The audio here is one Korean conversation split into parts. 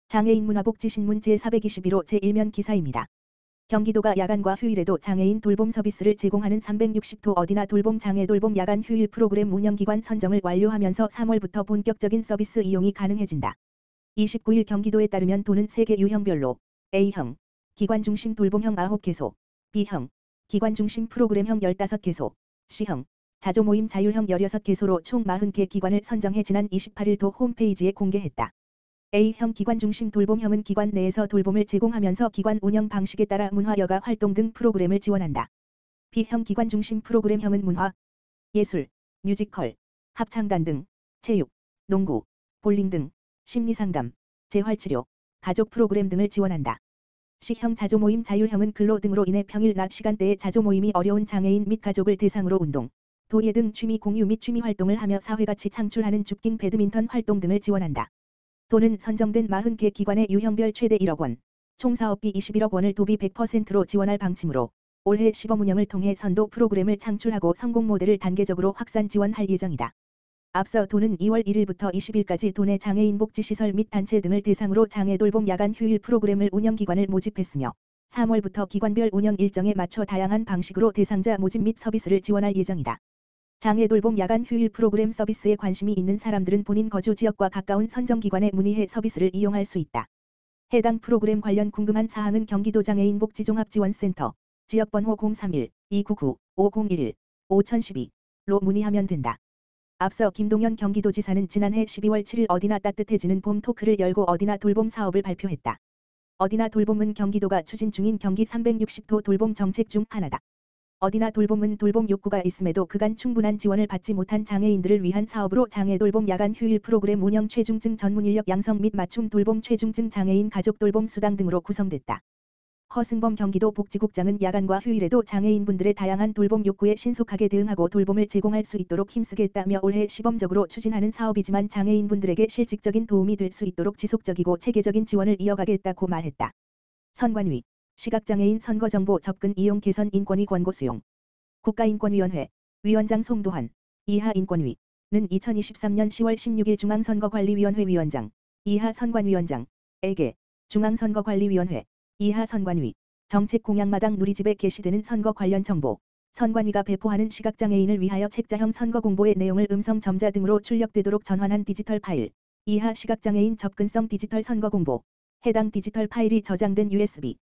장애인 문화복지신문 제421호 제1면 기사입니다. 경기도가 야간과 휴일에도 장애인 돌봄 서비스를 제공하는 360도 어디나 돌봄 장애 돌봄 야간 휴일 프로그램 운영기관 선정을 완료하면서 3월부터 본격적인 서비스 이용이 가능해진다. 29일 경기도에 따르면 도는 3개 유형별로 A형, 기관 중심 돌봄형 9개소, B형, 기관 중심 프로그램형 15개소, C형, 자조 모임 자율형 16개소로 총 40개 기관을 선정해 지난 28일 도 홈페이지에 공개했다. A형 기관 중심 돌봄형은 기관 내에서 돌봄을 제공하면서 기관 운영 방식에 따라 문화 여가 활동 등 프로그램을 지원한다. B형 기관 중심 프로그램형은 문화, 예술, 뮤지컬, 합창단 등 체육, 농구, 볼링 등 심리상담, 재활치료, 가족 프로그램 등을 지원한다. C형 자조 모임 자율형은 근로 등으로 인해 평일 낮 시간대에 자조 모임이 어려운 장애인 및 가족을 대상으로 운동, 도예 등 취미 공유 및 취미 활동을 하며 사회가치 창출하는 줍깅 배드민턴 활동 등을 지원한다. 도는 선정된 40개 기관의 유형별 최대 1억 원, 총 사업비 21억 원을 도비 100%로 지원할 방침으로 올해 시범 운영을 통해 선도 프로그램을 창출하고 성공 모델을 단계적으로 확산 지원할 예정이다. 앞서 도는 2월 1일부터 20일까지 도내 장애인 복지시설 및 단체 등을 대상으로 장애 돌봄 야간 휴일 프로그램을 운영기관을 모집했으며 3월부터 기관별 운영 일정에 맞춰 다양한 방식으로 대상자 모집 및 서비스를 지원할 예정이다. 장애 돌봄 야간 휴일 프로그램 서비스에 관심이 있는 사람들은 본인 거주 지역과 가까운 선정기관에 문의해 서비스를 이용할 수 있다. 해당 프로그램 관련 궁금한 사항은 경기도 장애인 복지종합지원센터 지역번호 031-299-5011-5012로 문의하면 된다. 앞서 김동연 경기도지사는 지난해 12월 7일 어디나 따뜻해지는 봄 토크를 열고 어디나 돌봄 사업을 발표했다. 어디나 돌봄은 경기도가 추진 중인 경기 360도 돌봄 정책 중 하나다. 어디나 돌봄은 돌봄 욕구가 있음에도 그간 충분한 지원을 받지 못한 장애인들을 위한 사업으로 장애 돌봄 야간 휴일 프로그램 운영 최중증 전문 인력 양성 및 맞춤 돌봄 최중증 장애인 가족 돌봄 수당 등으로 구성됐다. 허승범 경기도 복지국장은 야간과 휴일에도 장애인분들의 다양한 돌봄 욕구에 신속하게 대응하고 돌봄을 제공할 수 있도록 힘쓰겠다며 올해 시범적으로 추진하는 사업이지만 장애인분들에게 실질적인 도움이 될 수 있도록 지속적이고 체계적인 지원을 이어가겠다고 말했다. 선관위 시각장애인 선거정보 접근 이용 개선 인권위 권고 수용 국가인권위원회 위원장 송도환 이하 인권위는 2023년 10월 16일 중앙선거관리위원회 위원장 이하 선관위원장에게 중앙선거관리위원회 이하 선관위 정책 공약마당 누리집에 게시되는 선거 관련 정보, 선관위가 배포하는 시각장애인을 위하여 책자형 선거 공보의 내용을 음성 점자 등으로 출력되도록 전환한 디지털 파일, 이하 시각장애인 접근성 디지털 선거 공보, 해당 디지털 파일이 저장된 USB,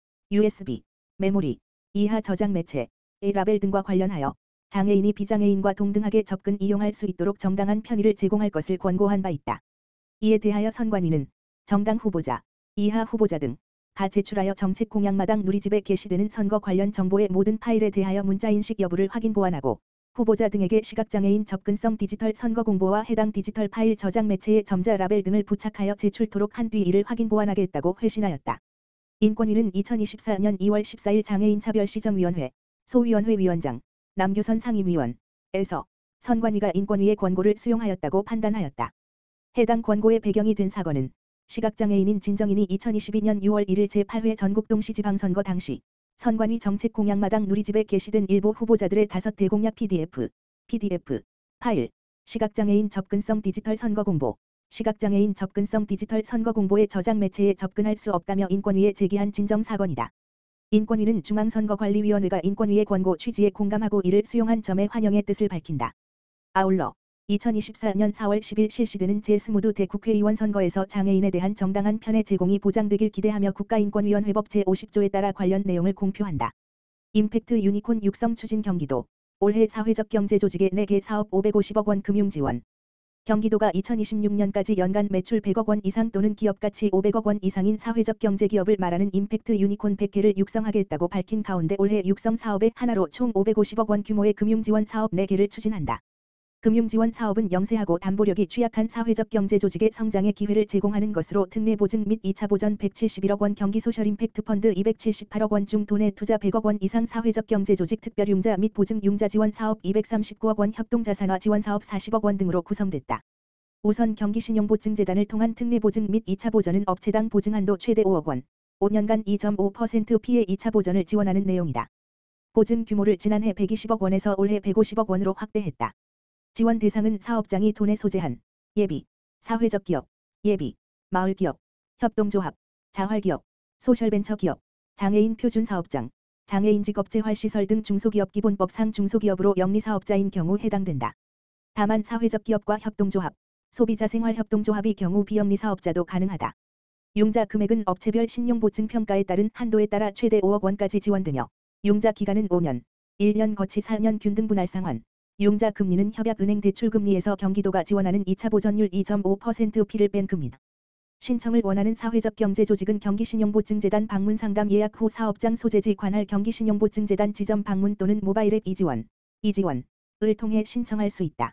메모리, 이하 저장 매체, 라벨 등과 관련하여 장애인이 비장애인과 동등하게 접근 이용할 수 있도록 정당한 편의를 제공할 것을 권고한 바 있다. 이에 대하여 선관위는 정당 후보자, 이하 후보자 등 가 제출하여 정책 공약마당 누리집에 게시되는 선거 관련 정보의 모든 파일에 대하여 문자 인식 여부를 확인 보완하고 후보자 등에게 시각장애인 접근성 디지털 선거 공보와 해당 디지털 파일 저장 매체의 점자 라벨 등을 부착하여 제출토록 한 뒤 이를 확인 보완하겠다고 회신하였다. 인권위는 2024년 2월 14일 장애인차별시정위원회 소위원회 위원장 남규선 상임위원에서 선관위가 인권위의 권고를 수용하였다고 판단하였다. 해당 권고의 배경이 된 사건은 시각장애인인 진정인이 2022년 6월 1일 제8회 전국동시지방선거 당시 선관위 정책 공약마당 누리집에 게시된 일부 후보자들의 5대 공약 PDF 파일, 시각장애인 접근성 디지털 선거 공보, 시각장애인 접근성 디지털 선거 공보의 저장 매체에 접근할 수 없다며 인권위에 제기한 진정 사건이다. 인권위는 중앙선거관리위원회가 인권위의 권고 취지에 공감하고 이를 수용한 점에 환영의 뜻을 밝힌다. 아울러 2024년 4월 10일 실시되는 제22대 국회의원 선거에서 장애인에 대한 정당한 편의 제공이 보장되길 기대하며 국가인권위원회법 제50조에 따라 관련 내용을 공표한다. 임팩트 유니콘 육성 추진 경기도 올해 사회적 경제 조직의 4개 사업 550억 원 금융 지원. 경기도가 2026년까지 연간 매출 100억 원 이상 또는 기업 가치 500억 원 이상인 사회적 경제 기업을 말하는 임팩트 유니콘 100개를 육성하겠다고 밝힌 가운데 올해 육성 사업의 하나로 총 550억 원 규모의 금융 지원 사업 4개를 추진한다. 금융지원 사업은 영세하고 담보력이 취약한 사회적 경제 조직의 성장의 기회를 제공하는 것으로 특례 보증 및 2차 보전 171억 원 경기 소셜 임팩트 펀드 278억 원 중 도내 투자 100억 원 이상 사회적 경제 조직 특별 융자 및 보증 융자 지원 사업 239억 원 협동 자산화 지원 사업 40억 원 등으로 구성됐다. 우선 경기신용보증재단을 통한 특례 보증 및 2차 보전은 업체당 보증 한도 최대 5억 원, 5년간 2.5% 피해 2차 보전을 지원하는 내용이다. 보증 규모를 지난해 120억 원에서 올해 150억 원으로 확대했다. 지원 대상은 사업장이 도내 소재한 예비, 사회적 기업, 예비, 마을기업, 협동조합, 자활기업, 소셜벤처기업, 장애인 표준사업장, 장애인직업재활시설 등 중소기업 기본법상 중소기업으로 영리사업자인 경우 해당된다. 다만 사회적 기업과 협동조합, 소비자생활협동조합이 경우 비영리사업자도 가능하다. 융자 금액은 업체별 신용보증평가에 따른 한도에 따라 최대 5억 원까지 지원되며 융자 기간은 5년, 1년 거치 4년 균등 분할 상환, 융자 금리는 협약은행 대출금리에서 경기도가 지원하는 2차 보전율 2.5%피를 뺀 금리다. 신청을 원하는 사회적 경제조직은 경기신용보증재단 방문 상담 예약 후 사업장 소재지 관할 경기신용보증재단 지점 방문 또는 모바일 앱 이지원을 통해 신청할 수 있다.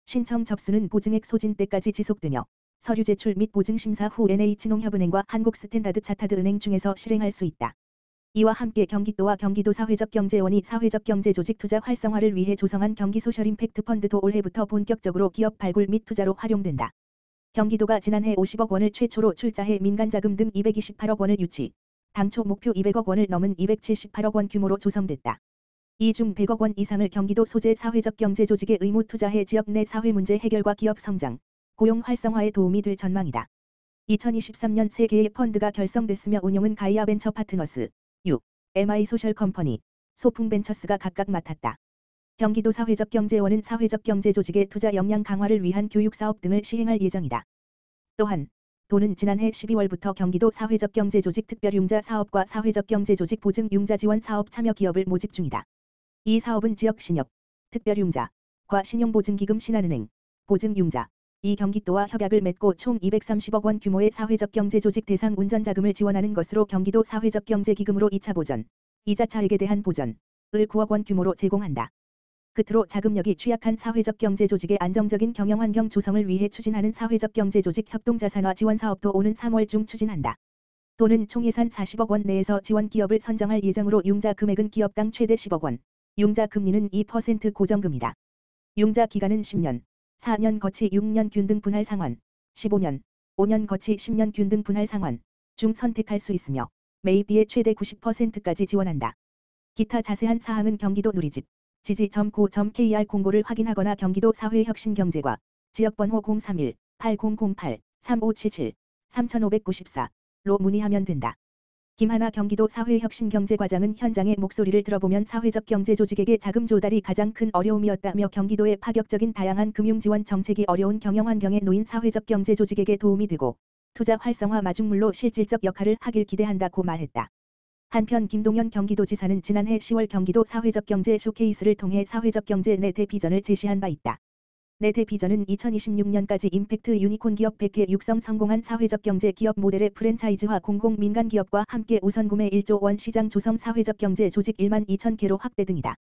신청 접수는 보증액 소진 때까지 지속되며 서류 제출 및 보증 심사 후 NH농협은행과 한국스탠다드차타드은행 중에서 실행할 수 있다. 이와 함께 경기도와 경기도 사회적경제원이 사회적경제조직 투자 활성화를 위해 조성한 경기소셜임팩트펀드도 올해부터 본격적으로 기업 발굴 및 투자로 활용된다. 경기도가 지난해 50억 원을 최초로 출자해 민간자금 등 228억 원을 유치, 당초 목표 200억 원을 넘은 278억 원 규모로 조성됐다. 이 중 100억 원 이상을 경기도 소재 사회적 경제조직에 의무 투자해 지역 내 사회 문제 해결과 기업 성장, 고용 활성화에 도움이 될 전망이다. 2023년 3개의 펀드가 결성됐으며 운용은 가이아 벤처 파트너스, MI 소셜 컴퍼니, 소풍벤처스가 각각 맡았다. 경기도 사회적경제원은 사회적경제조직의 투자 역량 강화를 위한 교육사업 등을 시행할 예정이다. 또한 도는 지난해 12월부터 경기도 사회적경제조직 특별융자 사업과 사회적경제조직 보증융자 지원 사업 참여 기업을 모집 중이다. 이 사업은 지역신협, 특별융자과 신용보증기금 신한은행, 보증융자, 이 경기도와 협약을 맺고 총 230억 원 규모의 사회적경제조직 대상 운전자금을 지원하는 것으로 경기도 사회적경제기금으로 2차 보전, 이자 차익에 대한 보전을 9억 원 규모로 제공한다. 끝으로 자금력이 취약한 사회적 경제조직의 안정적인 경영환경 조성을 위해 추진하는 사회적 경제조직 협동자산화 지원사업도 오는 3월 중 추진한다. 도는 총 예산 40억 원 내에서 지원 기업을 선정할 예정으로 융자 금액은 기업당 최대 10억 원, 융자 금리는 2% 고정금이다. 융자 기간은 10년, 4년 거치 6년 균등 분할 상환, 15년, 5년 거치 10년 균등 분할 상환 중 선택할 수 있으며 매입비의 최대 90%까지 지원한다. 기타 자세한 사항은 경기도 누리집 지지.go.kr 공고를 확인하거나 경기도 사회혁신경제과 지역번호 031-8008-3577 3594로 문의하면 된다. 김하나 경기도 사회혁신경제과장은 현장의 목소리를 들어보면 사회적 경제조직에게 자금 조달이 가장 큰 어려움이었다며 경기도의 파격적인 다양한 금융지원 정책이 어려운 경영환경에 놓인 사회적 경제조직에게 도움이 되고 투자 활성화 마중물로 실질적 역할을 하길 기대한다고 말했다. 한편 김동연 경기도지사는 지난해 10월 경기도 사회적 경제 쇼케이스를 통해 사회적 경제 내대 비전을 제시한 바 있다. 내대 비전은 2026년까지 임팩트 유니콘 기업 100개 육성 성공한 사회적 경제 기업 모델의 프랜차이즈화 공공 민간 기업과 함께 우선 구매 1조 원 시장 조성 사회적 경제 조직 1만 2천 개로 확대 등이다.